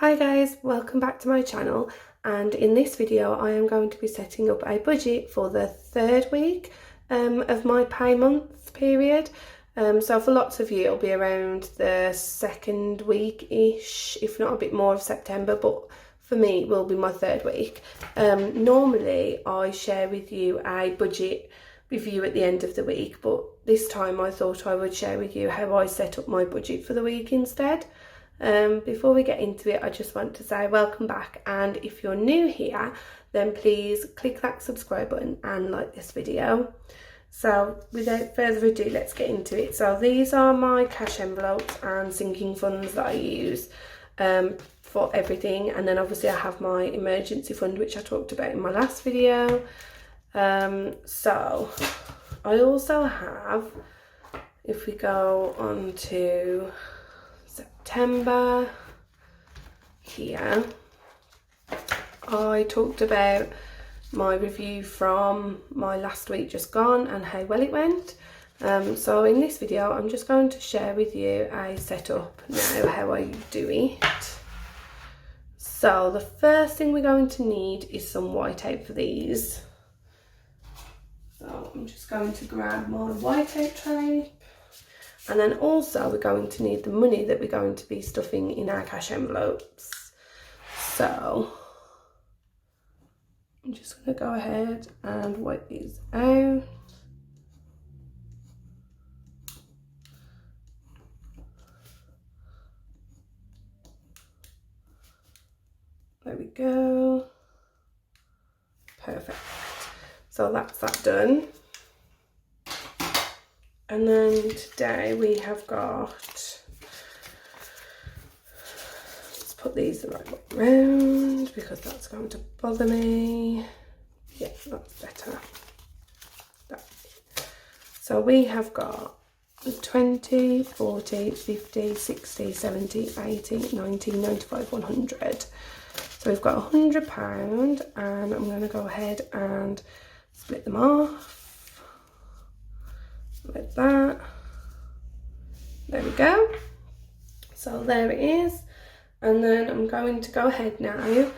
Hi guys, welcome back to my channel, and in this video I am going to be setting up a budget for the third week of my pay month period. So for lots of you it'll be around the second week-ish, if not a bit more, of September, but for me it will be my third week. Normally I share with you a budget review at the end of the week, but this time I thought I would share with you how I set up my budget for the week instead. Before we get into it, I just want to say welcome back, and if you're new here then please click that subscribe button and like this video. So without further ado, let's get into it. So these are my cash envelopes and sinking funds that I use for everything, and then obviously I have my emergency fund which I talked about in my last video. So I also have, if we go on to September here, I talked about my review from my last week just gone and how well it went. So in this video I'm just going to share with you a setup now, how I do it. So the first thing we're going to need is some whiteout for these. So I'm just going to grab my whiteout tray. And then also we're going to need the money that we're going to be stuffing in our cash envelopes. So I'm just going to go ahead and wipe these out. There we go. Perfect. So that's that done. And then today we have got, let's put these the right way around because that's going to bother me. Yeah, that's better. So we have got 20, 40, 50, 60, 70, 80, 90, 95, 100. So we've got £100, and I'm going to go ahead and split them off. Like that. There we go. So there it is. And then I'm going to go ahead now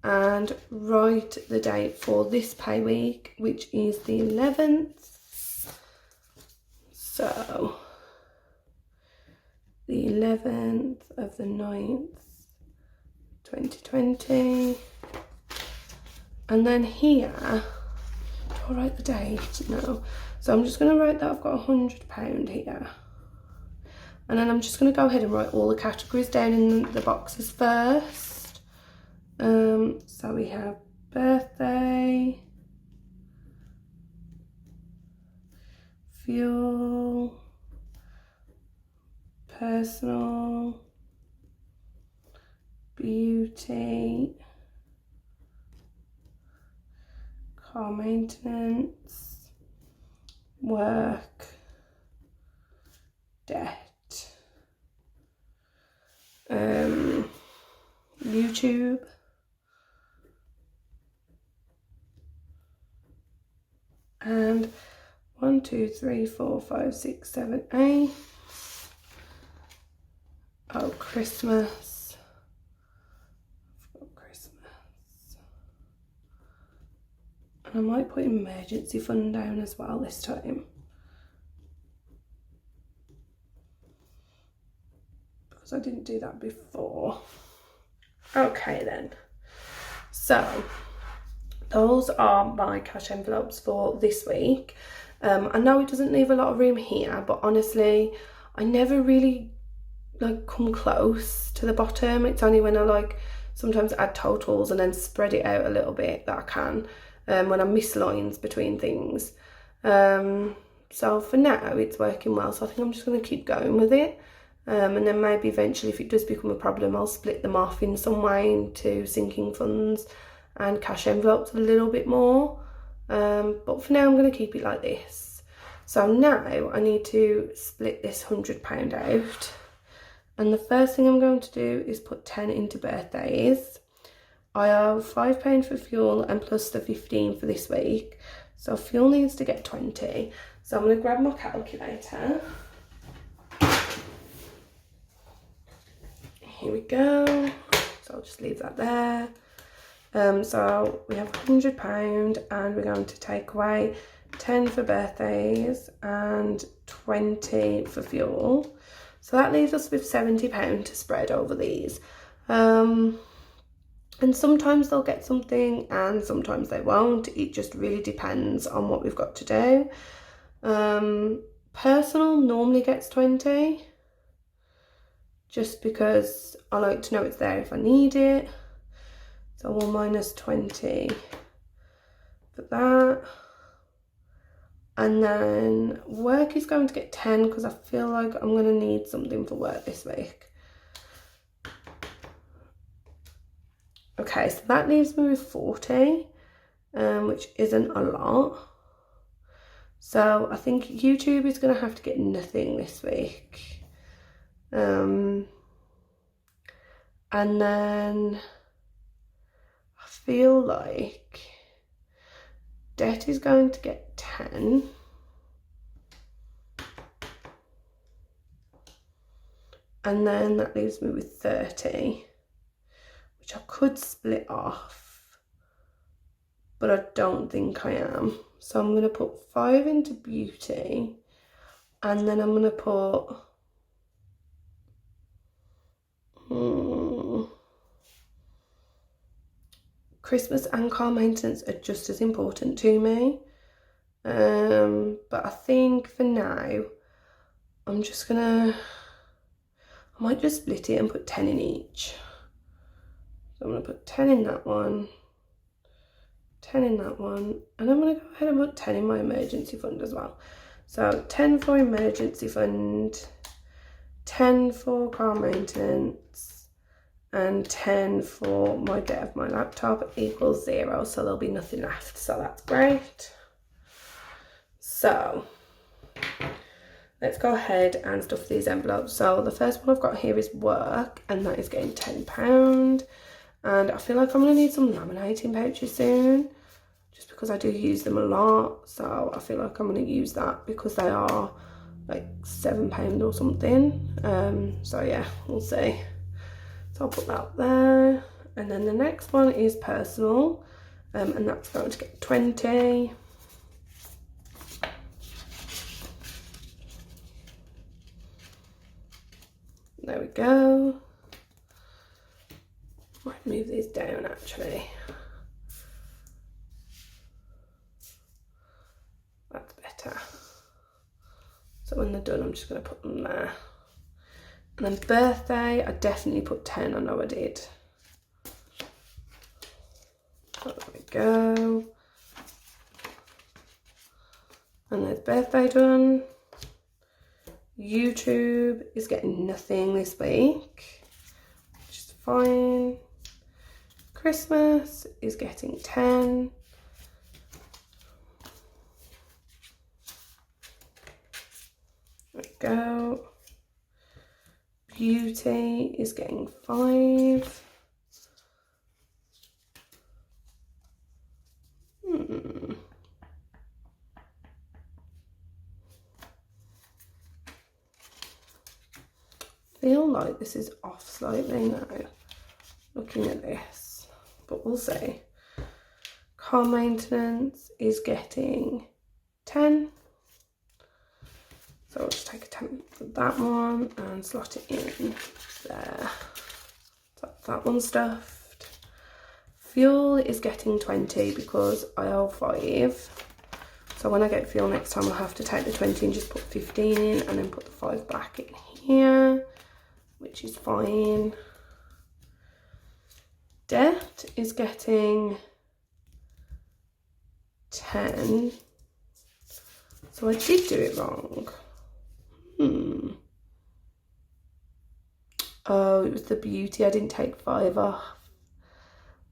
and write the date for this pay week, which is the 11th. So the 11th of the 9th 2020. And then here, do I write the date? No. So I'm just going to write that I've got £100 here. And then I'm just going to go ahead and write all the categories down in the boxes first. So we have birthday, fuel, personal, beauty, car maintenance, work, debt, YouTube, and 1, 2, 3, 4, 5, 6, 7, 8. Oh, Christmas. I've got Christmas. And I might put emergency fund down as well this time, because I didn't do that before. Okay then. So those are my cash envelopes for this week. I know it doesn't leave a lot of room here, but honestly I never really come close to the bottom. It's only when I sometimes add totals and then spread it out a little bit that I can, when I miss lines between things. So for now it's working well, so I think I'm just going to keep going with it, and then maybe eventually, if it does become a problem, I'll split them off in some way into sinking funds and cash envelopes a little bit more, but for now I'm going to keep it like this. So now I need to split this £100 out, and the first thing I'm going to do is put 10 into birthdays. I owe £5 for fuel and plus the 15 for this week, so fuel needs to get 20. So I'm going to grab my calculator. Here we go. So I'll just leave that there. So we have £100 and we're going to take away 10 for birthdays and 20 for fuel. So that leaves us with £70 to spread over these. And sometimes they'll get something and sometimes they won't. It just really depends on what we've got to do. Personal normally gets 20, just because I like to know it's there if I need it. So we'll minus 20 for that. And then work is going to get 10 because I feel like I'm going to need something for work this week. Okay, so that leaves me with 40, which isn't a lot. So I think YouTube is going to have to get nothing this week. And then I feel like debt is going to get 10. And then that leaves me with 30, which I could split off, but I don't think I am. So I'm going to put 5 into beauty, and then I'm going to put Christmas and car maintenance are just as important to me. But I think for now, I'm just gonna, I might just split it and put 10 in each. So I'm gonna put 10 in that one, 10 in that one, and I'm gonna go ahead and put 10 in my emergency fund as well. So 10 for emergency fund, 10 for car maintenance, and 10 for my debt of my laptop equals 0. So there'll be nothing left. So that's great. So let's go ahead and stuff these envelopes. So the first one I've got here is work, and that is getting £10. And I feel like I'm going to need some laminating pouches soon, just because I do use them a lot. So I feel like I'm going to use that because they are like £7 or something. So yeah, we'll see. So I'll put that there. And then the next one is personal, and that's going to get 20. There we go. Might move these down actually. That's better. So when they're done, I'm just going to put them there. And then birthday, I definitely put 10. I know I did. So there we go. And there's birthday done. YouTube is getting nothing this week, which is fine. Christmas is getting 10. There we go. Beauty is getting 5. Feel like this is off slightly now, looking at this, but we'll see. Car maintenance is getting 10. So I'll just take a 10 for that one and slot it in there. So that one's stuffed. Fuel is getting 20 because I owe 5. So when I get fuel next time, I'll have to take the 20 and just put 15 in and then put the 5 back in here, which is fine. Debt is getting 10. So I did do it wrong. Oh, it was the beauty. I didn't take 5 off.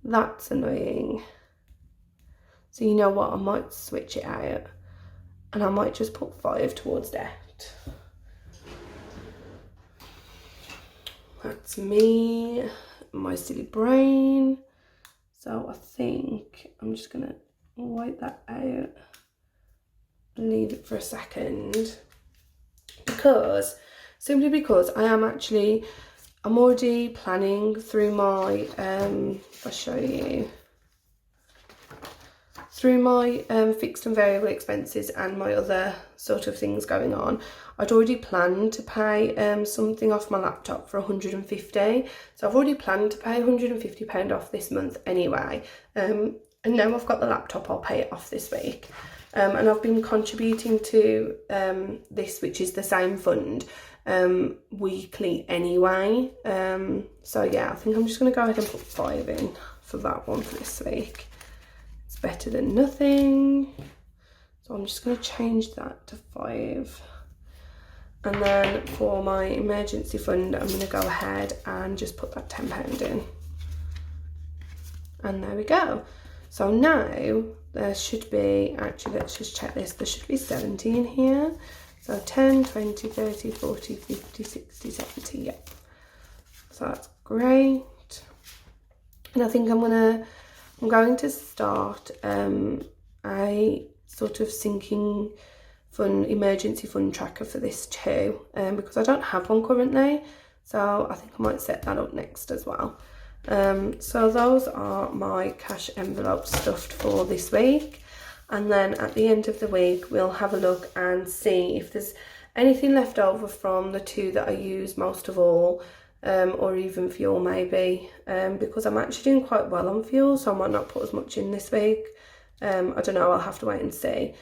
That's annoying. So you know what? I might switch it out and I might just put 5 towards debt. That's me, my silly brain. So I think I'm just gonna wipe that out and leave it for a second, simply because I am actually I'm already planning through my, I'll show you, through my fixed and variable expenses and my other sort of things going on. I'd already planned to pay something off my laptop for 150, so I've already planned to pay £150 off this month anyway, and now I've got the laptop, I'll pay it off this week. And I've been contributing to this, which is the same fund, weekly anyway. So yeah, I think I'm just going to go ahead and put 5 in for that one for this week. It's better than nothing. So I'm just going to change that to 5. And then for my emergency fund, I'm going to go ahead and just put that £10 in. And there we go. So now there should be, actually let's just check this, there should be 70 in here. So 10, 20, 30, 40, 50, 60, 70, yeah. So that's great. And I think I'm going to start a sort of sinking fund, emergency fund tracker for this too, because I don't have one currently. So I think I might set that up next as well. So those are my cash envelopes stuffed for this week, and then at the end of the week we'll have a look and see if there's anything left over from the 2 that I use most of all, or even fuel maybe, because I'm actually doing quite well on fuel, so I might not put as much in this week. I don't know, I'll have to wait and see,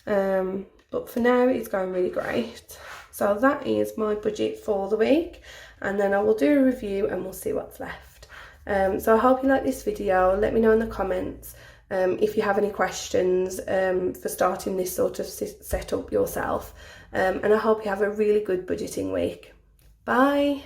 but for now it's going really great. So that is my budget for the week, and then I will do a review and we'll see what's left. So I hope you like this video. Let me know in the comments if you have any questions for starting this sort of setup yourself, and I hope you have a really good budgeting week. Bye.